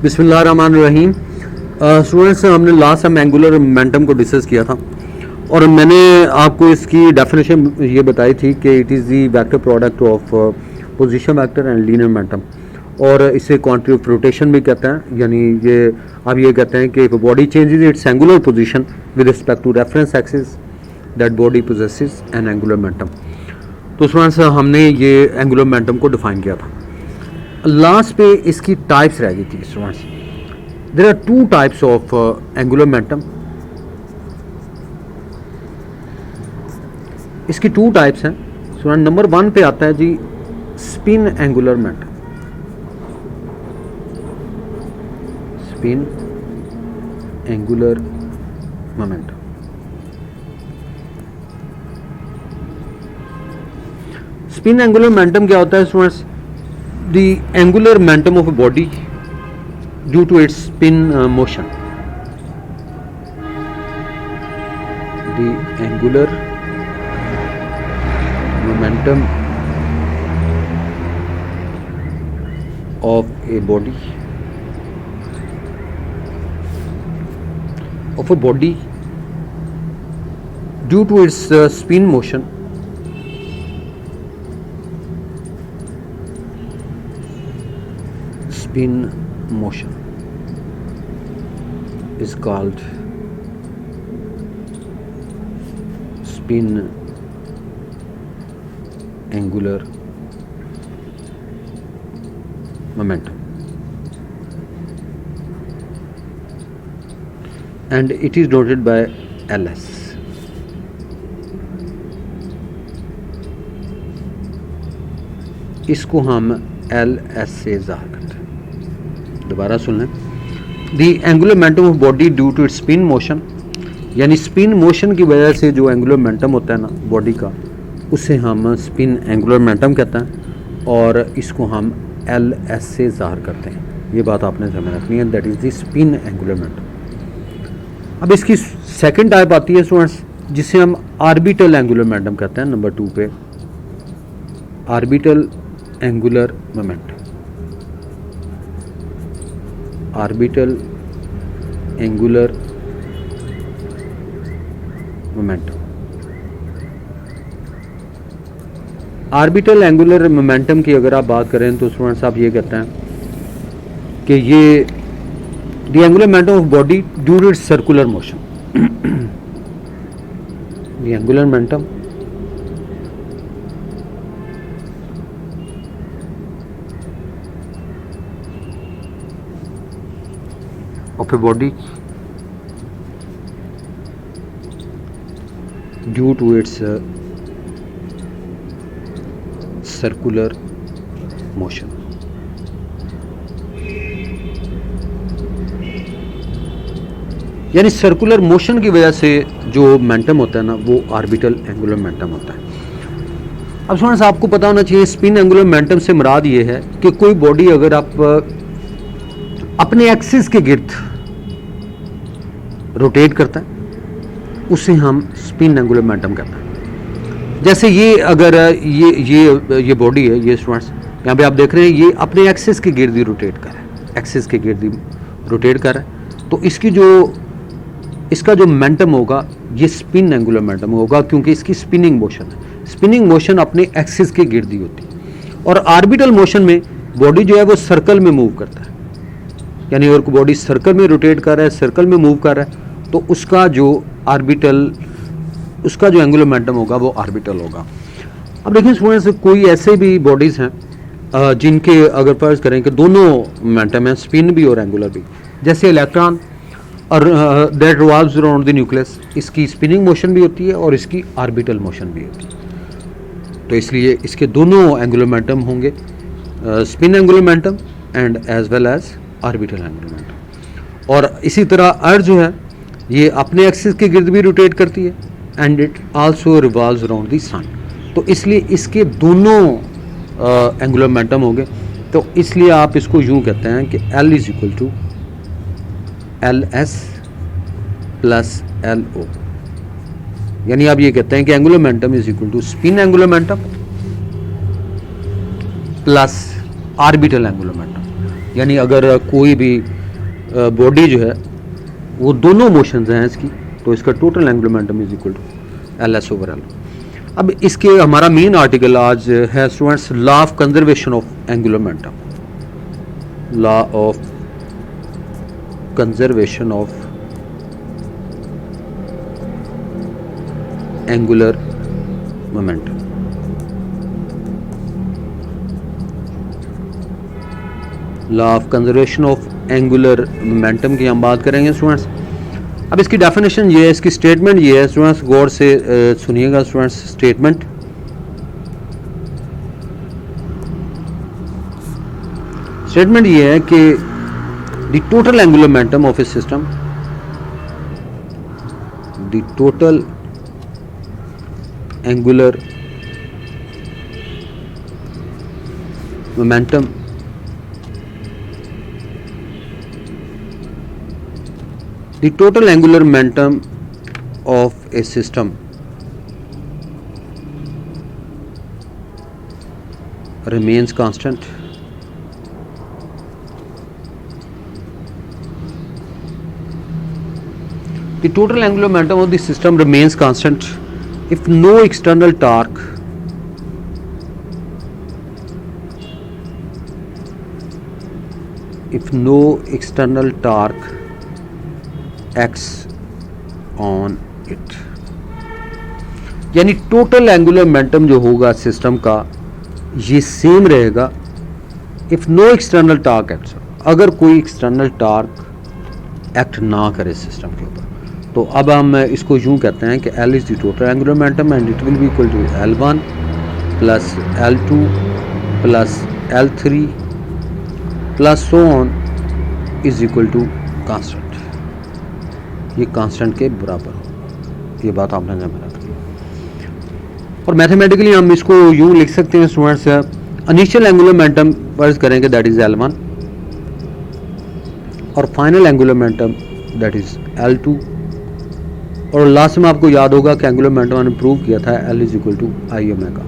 बिस्मिल्लाहिर्रहमानिर्रहीम। स्टूडेंट्स, हमने last time angular momentum को डिस्कस किया था और मैंने आपको इसकी डेफिनेशन ये बताई थी कि it is the vector product of position vector and linear momentum, और इसे क्वांटिटी ऑफ रोटेशन भी कहते हैं। यानी ये अब ये कहते हैं कि if body changes its angular position with respect to reference axis that body possesses an angular momentum. तो स्टूडेंट्स, हमने ये एंगुलर मोमेंटम को डिफाइन किया था। लास्ट पे इसकी टाइप्स रह गई थी students. There are two types of angular momentum. इसकी टू टाइप्स हैं स्टूडेंट। नंबर 1 पे आता है जी spin angular momentum. Spin angular momentum. Spin angular momentum क्या होता है students? The angular momentum of a body due to its spin motion. The angular momentum of a body due to its spin motion is called spin angular momentum, and it is denoted by LS. इसको हम LS से ज़ाहिर करते हैं। दोबारा सुन लें। The angular momentum of body due to its spin motion, यानी स्पिन मोशन की वजह से जो एंगुलर मोमेंटम होता है ना बॉडी का, उसे हम स्पिन एंगुलर मोमेंटम कहते हैं और इसको हम LS से ज़ाहिर करते हैं। ये बात आपने ध्यान रखनी है, that is the spin angular momentum. अब इसकी सेकंड टाइप आती है स्टूडेंट्स जिसे हम ऑर्बिटल एंगुलर मोमेंटम कहते हैं। नंबर 2 पे orbital angular momentum. Orbital angular momentum. Orbital angular momentum की अगर आप बात करें तो स्टूडेंट्स आप ये कहते हैं कि ये the angular momentum of body due to its circular motion. The angular momentum of a body due to its circular motion. यानी सर्कुलर मोशन की वजह से जो मोमेंटम होता है ना वो ऑर्बिटल एंगुलर मोमेंटम होता है। अब स्टूडेंट्स आपको पता होना चाहिए स्पिन एंगुलर मोमेंटम से मुराद ये है कि कोई बॉडी अगर आप अपने एक्सिस के गिर्द रोटेट करता है उसे हम स्पिन एंगुलर मोमेंटम कहते हैं। जैसे ये अगर ये बॉडी है, ये स्टूडेंट्स यहाँ पे आप देख रहे हैं ये अपने एक्सिस के गिर्द ही रोटेट कर रहा है, एक्सिस के गिर्द ही रोटेट कर रहा है, तो इसका जो मोमेंटम होगा ये स्पिन एंगुलर मोमेंटम होगा क्योंकि इसकी स्पिनिंग मोशन है। स्पिनिंग मोशन अपने एक्सिस के गिर्द ही होती है। और ऑर्बिटल मोशन में बॉडी जो है वो सर्कल में मूव करता है, यानी अगर कोई बॉडी सर्कल में रोटेट कर रहा है, सर्कल में मूव कर रहा है, तो उसका जो एंगुलर मोमेंटम होगा वो ऑर्बिटल होगा। अब देखिए स्टूडेंट्स, कोई ऐसे भी बॉडीज़ हैं जिनके अगर फर्ज करें कि दोनों मोमेंटम है, स्पिन भी और एंगुलर भी, जैसे इलेक्ट्रॉन और that revolves around the nucleus, इसकी स्पिनिंग मोशन भी होती है और इसकी ऑर्बिटल मोशन भी होती है। तो इसलिए इसके दोनों एंगुलर मोमेंटम होंगे, spin angular momentum and as well as orbital angular momentum. और इसी तरह अर्थ जो है ये अपने एक्सिस के गिर्द भी रोटेट करती है and it also revolves around the sun. तो इसलिए इसके दोनों एंगुलर मोमेंटम होंगे। तो इसलिए आप इसको यूँ कहते हैं कि L is equal to LS plus LO, यानी आप ये कहते हैं कि angular momentum is equal to spin angular momentum plus orbital angular momentum. यानी अगर कोई भी बॉडी जो है वो दोनों मोशंस हैं इसकी, तो इसका total angular momentum is equal to L S over L. अब इसके हमारा मेन आर्टिकल आज है students law of conservation of angular momentum, law of conservation of angular momentum. Law of conservation of angular momentum की हम बात करेंगे students. अब इसकी डेफिनेशन ये है, इसकी स्टेटमेंट ये है स्टूडेंट्स, गौर से सुनिएगा स्टूडेंट्स। स्टेटमेंट ये है कि the total angular momentum of A system, the total angular momentum the total angular momentum of a system remains constant the total angular momentum of the system remains constant if no external torque acts on it. यानी total angular momentum जो होगा system का ये same रहेगा if no external torque act, अगर कोई external torque act ना करे सिस्टम के ऊपर। तो अब हम इसको यूं कहते हैं कि L is the total angular momentum and it will be equal to L1 plus L2 plus L3 plus so on is equal to constant. ये कांस्टेंट के बराबर हो, ये बात आपने ध्यान में रखनी। और मैथमेटिकली हम इसको यूं लिख सकते हैं स्टूडेंट्स, इनिशियल एंगुलर मोमेंटम फर्ज करेंगे दैट इज L1 और final angular momentum that is L2। और लास्ट में आपको याद होगा कि एंगुलर मोमेंटम हमने प्रूव किया था L is equal to I omega.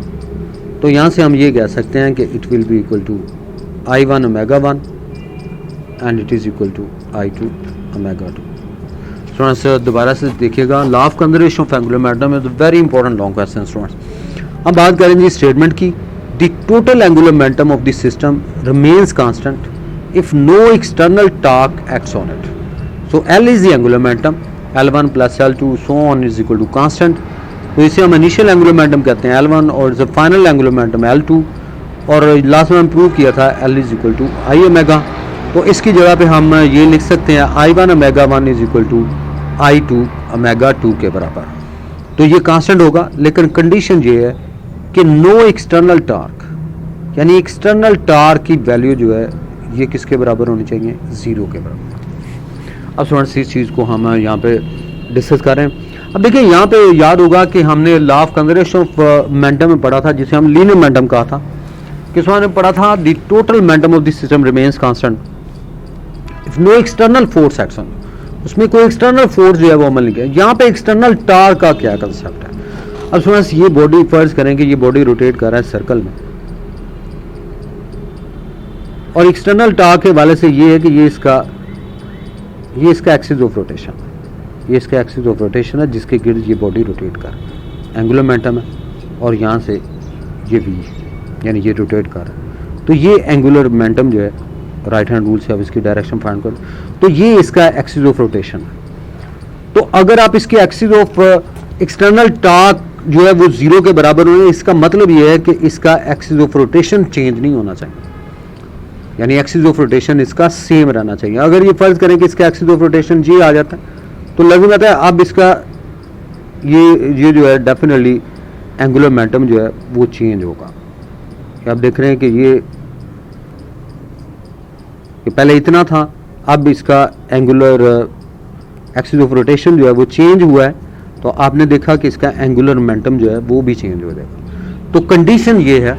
तो यहाँ से हम ये कह सकते हैं कि it will be equal to I1 omega 1 and it is equal to I2 omega 2। Students दोबारा से देखिएगा, law of conservation of angular momentum is very important long question students. हम बात करेंगे स्टेटमेंट की, the total angular momentum of the system remains constant if no external torque acts on it. So L is the angular momentum, L1 plus L2 so on is equal to constant. तो इसे हम initial angular momentum कहते हैं L1 और इसे final angular momentum L2। और last में हम प्रूव किया था L is equal to I omega. तो इसकी जगह पे हम ये लिख सकते हैं I1 omega 1 is equal to I2 omega 2 के बराबर। तो ये कांस्टेंट होगा, लेकिन कंडीशन ये है कि नो एक्सटर्नल टॉर्क, यानी एक्सटर्नल टॉर्क की वैल्यू जो है ये किसके बराबर होनी चाहिए, 0 के बराबर। अब स्टूडेंट्स इस चीज़ को हम यहाँ पे डिस्कस कर रहे हैं। अब देखिए यहाँ पे याद होगा कि हमने law of conservation of momentum में पढ़ा था, जिसे हम लीनियर मोमेंटम कहा था। किस ने पढ़ा था, the total momentum of the system remains constant if no external force action. उसमें कोई एक्सटर्नल फोर्स जो है वो अमल नहीं किया। यहाँ पे एक्सटर्नल टॉर्क का क्या कंसेप्ट है। अब स्टूडेंट्स ये बॉडी फर्ज करें कि ये बॉडी रोटेट कर रहा है सर्कल में, और एक्सटर्नल टॉर्क के वाले से ये है कि ये इसका एक्सिस ऑफ रोटेशन है, ये इसका एक्सिस ऑफ रोटेशन है जिसके गिर्द ये बॉडी रोटेट कर रहा है, एंगुलर मोमेंटम है। और यहाँ से ये V यानी ये रोटेट कर रहा है। तो ये एंगुलर मोमेंटम जो है राइट हैंड रूल से अब इसकी डायरेक्शन फाइंड करो, तो ये इसका एक्सिस ऑफ रोटेशन है। तो अगर आप इसके एक्सिस ऑफ एक्सटर्नल टॉर्क जो है वो 0 के बराबर हो, इसका मतलब ये है कि इसका एक्सिस ऑफ रोटेशन चेंज नहीं होना चाहिए, यानी एक्सिस ऑफ रोटेशन इसका सेम रहना चाहिए। अगर ये फर्ज करें कि इसका एक्सिस ऑफ रोटेशन जी आ जाता है तो लगभग आता है अब इसका ये जो है डेफिनेटली एंगुलर मोमेंटम जो है वो चेंज होगा। आप देख रहे हैं कि ये पहले इतना था, अब इसका एंगुलर एक्सिस ऑफ रोटेशन जो है वो चेंज हुआ है। तो आपने देखा कि इसका एंगुलर मोमेंटम जो है वो भी चेंज हो जाएगा। तो कंडीशन ये है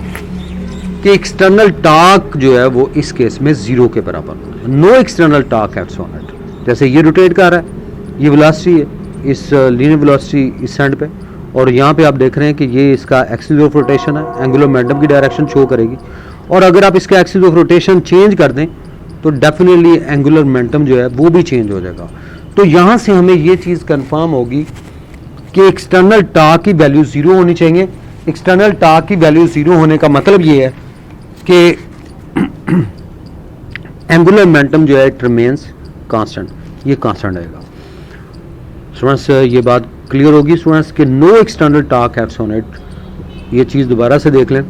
कि एक्सटर्नल टॉर्क जो है वो इस केस में 0 के बराबर, no external torque acts on it. जैसे ये रोटेट कर रहा है, ये वेलोसिटी है, इस लीनियर वेलोसिटी इस एंड पे, और यहाँ पे आप देख रहे हैं कि ये इसका एक्सिस ऑफ रोटेशन है, एंगुलर मोमेंटम की डायरेक्शन शो करेगी। और अगर आप इसका एक्सिस ऑफ रोटेशन चेंज कर दें तो डेफिनेटली एंगुलर मोमेंटम जो है वो भी चेंज हो जाएगा। तो यहाँ से हमें ये चीज़ कंफर्म होगी कि एक्सटर्नल टार्क की वैल्यू 0 होनी चाहिए। एक्सटर्नल टार्क की वैल्यू 0 होने का मतलब ये है कि एंगुलर मोमेंटम जो है इट रिमेन्स कांस्टेंट, ये कांस्टेंट रहेगा। स्टूडेंट्स ये बात क्लियर होगी स्टूडेंट्स कि no external torque acts on it. ये चीज़ दोबारा से देख लें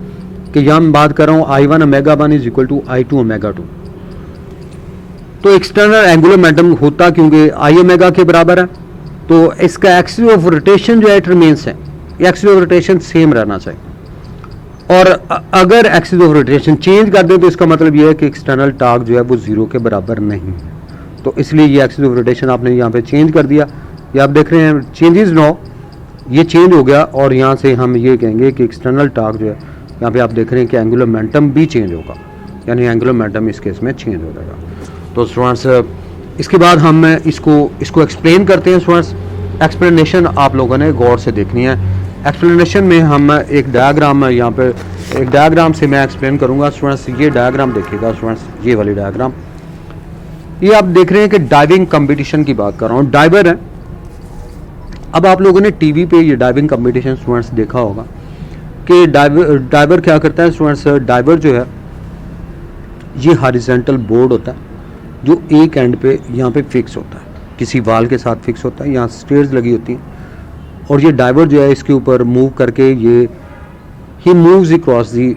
कि यहाँ मैं बात कर रहा हूँ I1 omega 1 is equal to I2 omega 2। तो एक्सटर्नल एंगुलर मोमेंटम होता क्योंकि I ओमेगा के बराबर है, तो इसका एक्सिस ऑफ रोटेशन जो है इट रिमेन्स है, एक्सिस ऑफ रोटेशन सेम रहना चाहिए। और अगर एक्सिस ऑफ रोटेशन चेंज कर दें तो इसका मतलब ये है कि एक्सटर्नल टार्क जो है वो 0 के बराबर नहीं है। तो इसलिए ये एक्सिस ऑफ रोटेशन आपने यहाँ पे चेंज कर दिया। ये आप देख रहे हैं चेंजेस नाउ, ये चेंज हो गया और यहाँ से हम ये कहेंगे कि एक्सटर्नल टार्क जो है, यहाँ पे आप देख रहे हैं कि एंगुलर मोमेंटम भी चेंज होगा, यानी एंगुलर मोमेंटम इस केस में चेंज हो जाएगा। तो स्टूडेंट्स इसके बाद हम इसको एक्सप्लेन करते हैं। स्टूडेंट्स एक्सप्लेनेशन आप लोगों ने गौर से देखनी है। एक्सप्लेनेशन में हम एक डायग्राम, यहाँ पे एक डायग्राम से मैं एक्सप्लेन करूँगा। स्टूडेंट्स ये डायग्राम देखिएगा स्टूडेंट्स, ये वाली डायग्राम, ये आप देख रहे हैं कि डाइविंग कंपटीशन की बात कर रहा हूँ। डाइवर है। अब आप लोगों ने टीवी पे ये डाइविंग कंपटीशन स्टूडेंट्स देखा होगा कि डाइवर क्या करता है स्टूडेंट्स। डाइवर जो है ये हॉरिजॉन्टल बोर्ड होता है जो एक एंड पे यहाँ पे फिक्स होता है, किसी वाल के साथ फिक्स होता है, यहाँ स्टेयर्स लगी होती हैं और ये डाइवर जो है इसके ऊपर मूव करके he moves across the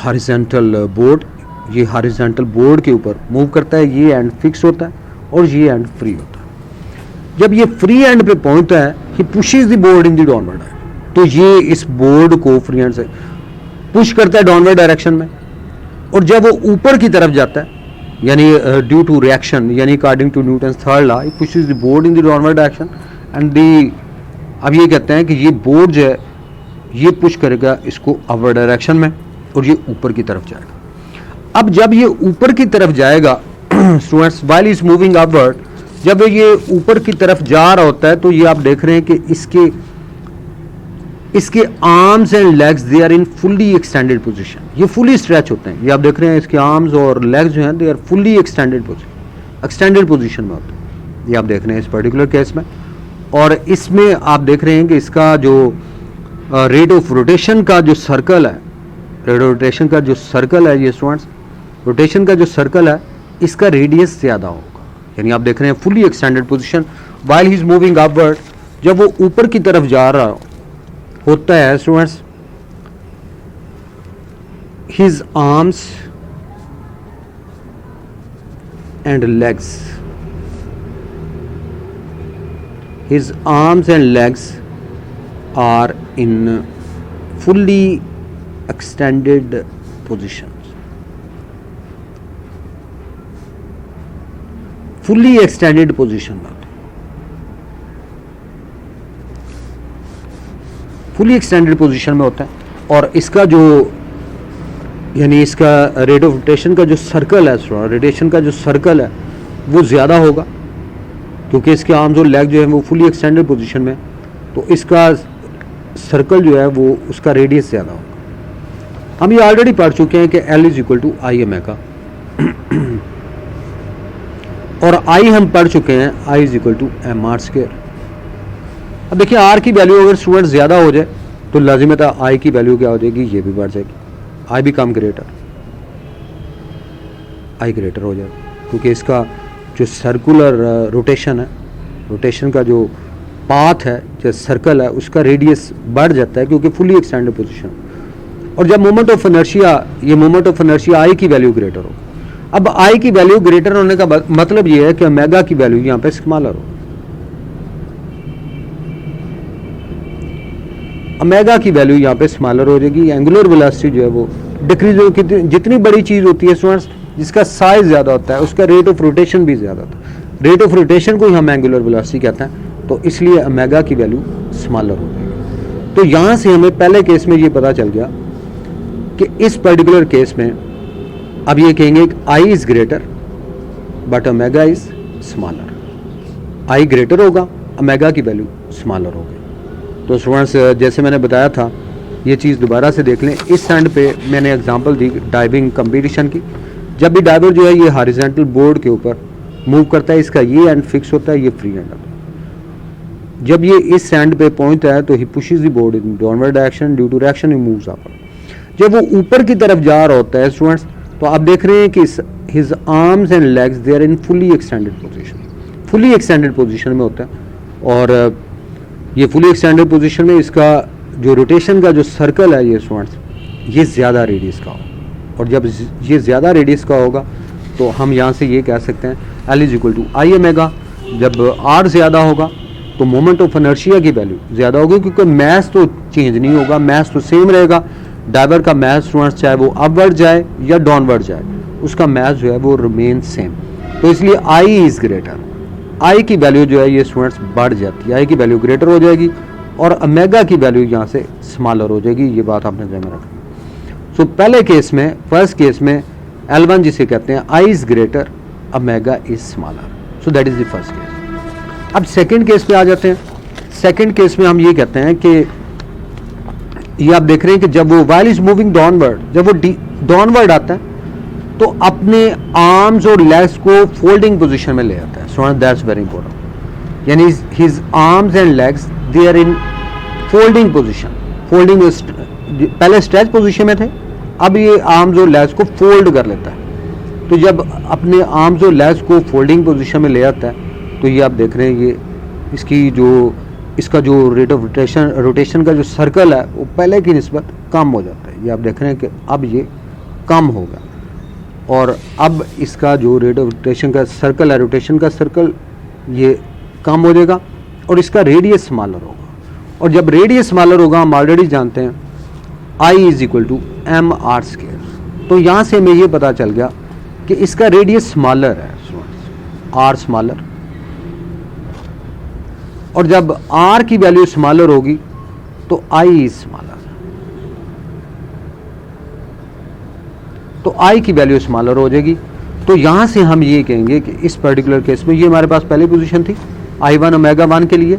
horizontal board. ये हॉरिजॉन्टल बोर्ड के ऊपर मूव करता है, ये एंड फिक्स होता है और ये एंड फ्री होता है। जब ये फ्री एंड पे पहुंचता है he pushes the board in the downward direction, तो ये इस बोर्ड को फ्री एंड से पुश करता है डाउनवर्ड डायरेक्शन में। और जब वो ऊपर की तरफ जाता है, यानी ड्यू टू रिएक्शन, यानी according to Newton third law, he pushes the board in the downward direction and the, अब ये कहते हैं कि ये बोर्ड जो है ये पुश करेगा इसको अपवर्ड डायरेक्शन में और ये ऊपर की तरफ जाएगा। अब जब ये ऊपर की तरफ जाएगा students, while is moving upward, जब ये ऊपर की तरफ जा रहा होता है तो ये आप देख रहे हैं कि इसके arms and legs they are in fully extended position, ये फुली स्ट्रेच होते हैं। ये आप देख रहे हैं इसके आर्म्स और लेग्स जो हैं they are fully extended position में होते हैं। ये आप देख रहे हैं इस पर्टिकुलर केस में। और इसमें आप देख रहे हैं कि इसका जो रेट ऑफ रोटेशन का जो सर्कल है, रेट ऑफ रोटेशन का जो सर्कल है, ये स्टूडेंट्स रोटेशन का जो सर्कल है इसका रेडियस ज़्यादा होगा। यानी आप देख रहे हैं fully extended position while he is moving upward, जब वो ऊपर की तरफ जा रहा होता है students, his arms and legs, his arms and legs are in fully extended positions, fully extended position में, fully extended position में होता है। और इसका जो यानी इसका रेट ऑफ रोटेशन का जो सर्कल है, रोटेशन का जो सर्कल है वो ज़्यादा होगा क्योंकि इसके आर्म्स और लेग जो है वो फुली एक्सटेंडेड पोजीशन में, तो इसका सर्कल जो है वो उसका रेडियस ज़्यादा होगा। हम ये ऑलरेडी पढ़ चुके हैं कि L is equal to I omega और I हम पढ़ चुके हैं I is equal to M R square. अब देखिए R की वैल्यू अगर स्टूडेंट ज़्यादा हो जाए तो लाजिमत है I की वैल्यू क्या हो जाएगी, ये भी बढ़ जाएगी, I become greater, I greater हो जाएगा क्योंकि इसका जो सर्कुलर रोटेशन है, रोटेशन का जो पाथ है, जो सर्कल है, उसका रेडियस बढ़ जाता है क्योंकि फुली एक्सटेंडेड पोजीशन। और जब मोमेंट ऑफ इनर्शिया, ये मोमेंट ऑफ इनर्शिया I की वैल्यू ग्रेटर हो, अब I की वैल्यू ग्रेटर होने का मतलब ये है कि ओमेगा की वैल्यू यहाँ पे स्मॉलर हो, ओमेगा की वैल्यू यहाँ पे स्मॉलर हो जाएगी। एंगुलर वेलोसिटी जो है वो डिक्रीज हो, जितनी बड़ी चीज़ होती है स्टूडेंट्स जिसका साइज ज़्यादा होता है उसका रेट ऑफ रोटेशन भी ज़्यादा होता है। रेट ऑफ रोटेशन को ही हम एंगुलर वेलोसिटी कहते हैं, तो इसलिए ओमेगा की वैल्यू स्मॉलर हो जाएगी। तो यहाँ से हमें पहले केस में ये पता चल गया कि इस पर्टिकुलर केस में अब ये कहेंगे कि I is greater but omega is smaller, I greater होगा, ओमेगा की वैल्यू स्मॉलर होगी। तो स्टूडेंट्स जैसे मैंने बताया था ये चीज़ दोबारा से देख लें। इस एंड पे मैंने एग्जांपल दी डाइविंग कंपटीशन की, जब भी डाइवर जो है ये हॉरिजॉन्टल बोर्ड के ऊपर मूव करता है, इसका ये एंड फिक्स होता है, ये फ्री एंड होता है। जब ये इस एंड पे पहुंचता है तो he pushes the board in downward direction, due to reaction he moves upward. जब वो ऊपर की तरफ जा रहा होता है स्टूडेंट्स, तो आप देख रहे हैं कि his arms and legs they are in fully extended position, fully extended position में होता है। और ये फुली एक्सटेंडेड पोजीशन में इसका जो रोटेशन का जो सर्कल है ये स्टूडेंट्स, ये ज़्यादा रेडियस का होगा। और जब ये ज़्यादा रेडियस का होगा तो हम यहाँ से ये कह सकते हैं L is equal to I omega. जब R ज़्यादा होगा तो मोमेंट ऑफ इनर्शिया की वैल्यू ज़्यादा होगी, क्योंकि मैथ तो चेंज नहीं होगा, मैथ तो सेम रहेगा। डाइवर का मैथ स्टूडेंट्स चाहे वो अपवर्ड जाए या डाउनवर्ड जाए, उसका मैथ जो है वो रिमेन सेम। तो इसलिए I इज़ ग्रेटर, I की वैल्यू जो है ये स्टूडेंट्स बढ़ जाती है, I की वैल्यू ग्रेटर हो जाएगी और ओमेगा की वैल्यू यहाँ से स्मॉलर हो जाएगी। ये बात आपने ध्यान में रखनी। सो पहले केस में, फर्स्ट केस में L1 जिसे कहते हैं I is greater, omega is smaller. So that is the first case. अब सेकंड केस पे आ जाते हैं। सेकंड केस में हम ये कहते हैं कि ये आप देख रहे हैं कि जब वो व्हाइल इज मूविंग डाउनवर्ड, जब वो डाउनवर्ड आता है तो अपने आर्म्स और लेग्स को फोल्डिंग पोजीशन में ले आता है। सो दैट्स वेरी इंपॉर्टेंट, यानी his arms and legs they are in folding position. Folding पहले स्ट्रेच पोजीशन में थे, अब ये आर्म्स और लेग्स को फोल्ड कर लेता है। तो जब अपने आर्म्स और लेग्स को फोल्डिंग पोजीशन में ले आता है तो ये आप देख रहे हैं, ये इसका जो रेट ऑफ रोटेशन का जो सर्कल है वो पहले की निस्बत कम हो जाता है। ये आप देख रहे हैं कि अब ये कम होगा और अब इसका जो रेट ऑफ रोटेशन का सर्कल है, रोटेशन का सर्कल ये कम हो जाएगा और इसका रेडियस स्मॉलर होगा। और जब रेडियस स्मॉलर होगा, हम ऑलरेडी जानते हैं I is equal to M R square. तो यहाँ से हमें ये पता चल गया कि इसका रेडियस स्मॉलर है, R स्मॉलर। और जब R की वैल्यू स्मॉलर होगी तो I इज स्मॉलर, तो I की वैल्यू स्मॉलर हो जाएगी। तो यहाँ से हम ये कहेंगे कि इस पर्टिकुलर केस में ये हमारे पास पहली पोजीशन थी I1 ओमेगा 1 के लिए,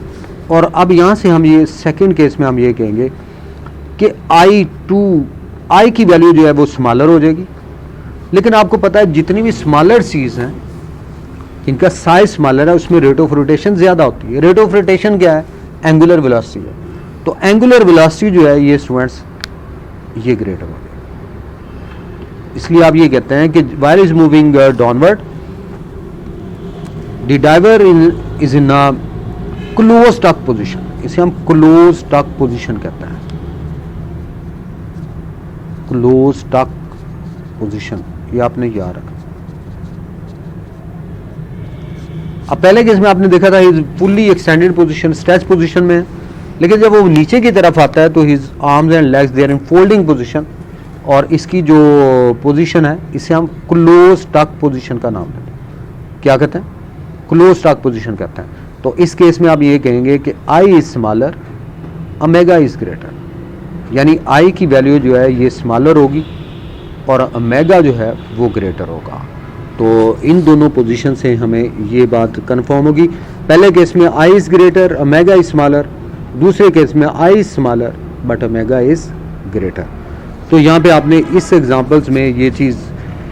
और अब यहाँ से हम ये सेकंड केस में हम ये कहेंगे कि I की वैल्यू जो है वो स्मॉलर हो जाएगी। लेकिन आपको पता है जितनी भी स्मॉलर चीज़ हैं जिनका साइज स्मॉलर है उसमें रेट ऑफ रोटेशन ज़्यादा होती है। रेट ऑफ रोटेशन क्या है? एंगुलर वेलोसिटी है। तो एंगुलर वेलोसिटी जो है ये स्टूडेंट्स ये ग्रेटर होगी। इसलिए आप ये कहते हैं कि while is moving downward the diver is in a close tuck position. इसे हम क्लोज टक पोजीशन कहते हैं, क्लोज टक पोजीशन, ये आपने याद रखा। अब पहले केस में आपने देखा था his fully extended position, stretch position में है, लेकिन जब वो नीचे की तरफ आता है तो his arms and legs they are in folding position, और इसकी जो पोजीशन है इसे हम क्लोज टक पोजीशन का नाम देते हैं। क्या कहते हैं? क्लोज टक पोजीशन कहते हैं। तो इस केस में आप ये कहेंगे कि I is smaller, omega is greater, यानी I की वैल्यू जो है ये स्मॉलर होगी और ओमेगा जो है वो ग्रेटर होगा। तो इन दोनों पोजीशन से हमें ये बात कंफर्म होगी। पहले केस में I is greater, omega is smaller, दूसरे केस में I is smaller but omega is greater. तो यहाँ पे आपने इस एग्जांपल्स में ये चीज़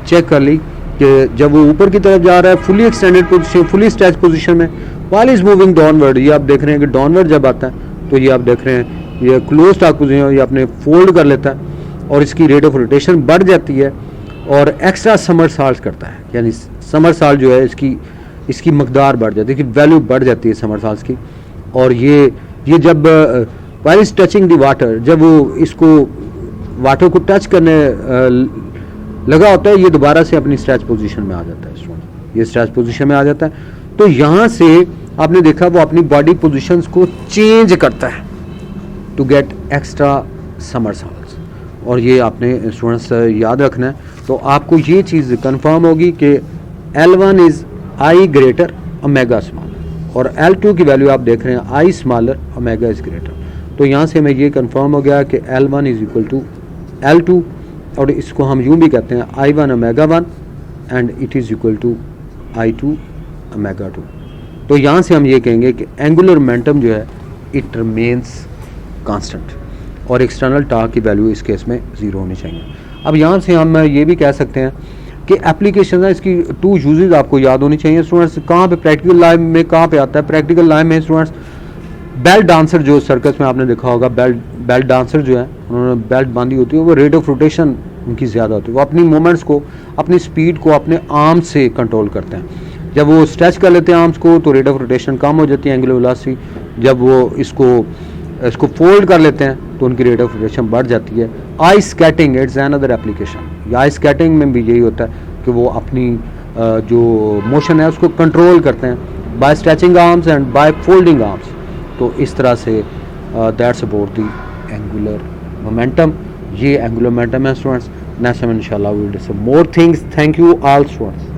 चेक कर ली कि जब वो ऊपर की तरफ जा रहा है fully extended position, fully stretch position में, व्हाइल इज मूविंग डाउनवर्ड, ये आप देख रहे हैं कि डाउनवर्ड जब आता है तो ये आप देख रहे हैं ये क्लोज टक पोजीशन ये अपने फोल्ड कर लेता है और इसकी रेट ऑफ रोटेशन बढ़ जाती है और एक्स्ट्रा समरसॉल्ट करता है, यानी समरसॉल्ट जो है इसकी मकदार बढ़ जाती है, इसकी वैल्यू बढ़ जाती है समरसॉल्ट की। और ये जब while is touching the water, जब वो इसको वाटर को टच करने लगा होता है, ये दोबारा से अपनी स्ट्रेच पोजीशन में आ जाता है। ये स्ट्रेच पोजीशन में आ जाता है। तो यहाँ से आपने देखा वो अपनी बॉडी पोजीशंस को चेंज करता है टू गेट एक्स्ट्रा समरसॉल्ट्स, और ये आपने स्टूडेंट्स याद रखना है। तो आपको ये चीज़ कंफर्म होगी कि L1 is I greater, omega smaller, और L2 की वैल्यू आप देख रहे हैं I smaller, omega is greater. तो यहाँ से हमें ये कंफर्म हो गया कि L1 is equal to L2, और इसको हम यूँ भी कहते हैं I1 omega 1 and it is equal to I2 omega 2। तो यहाँ से हम ये कहेंगे कि एंगुलर मोमेंटम जो है इट रिमेन्स कांस्टेंट, और एक्सटर्नल टॉर्क की वैल्यू इस केस में 0 होनी चाहिए। अब यहाँ से हम ये भी कह सकते हैं कि एप्लीकेशन है इसकी, 2 यूजेस आपको याद होनी चाहिए स्टूडेंट्स। कहाँ पे प्रैक्टिकल लाइफ में कहाँ पे आता है? प्रैक्टिकल लाइफ में स्टूडेंट्स बेल्ट डांसर, जो सर्कस में आपने देखा होगा, बेल्ट डांसर जो है उन्होंने बेल्ट बांधी होती है, वो रेट ऑफ रोटेशन उनकी ज़्यादा होती है, वो अपनी मूवमेंट्स को, अपनी स्पीड को अपने आर्म से कंट्रोल करते हैं। जब वो स्ट्रेच कर लेते हैं आर्म्स को तो रेट ऑफ रोटेशन कम हो जाती है, एंगुलर वेलोसिटी। जब वो इसको फोल्ड कर लेते हैं तो उनकी रेट ऑफ रोटेशन बढ़ जाती है। Ice skating it's another application. Ice skating में भी यही होता है कि वो अपनी जो मोशन है उसको कंट्रोल करते हैं by stretching arms and by folding arms. तो इस तरह से that's about the angular momentum. ये एंगुलर मोमेंटम है स्टूडेंट्स। नेक्स्ट टाइम इंशाल्लाह we will discuss more things. Thank you all students.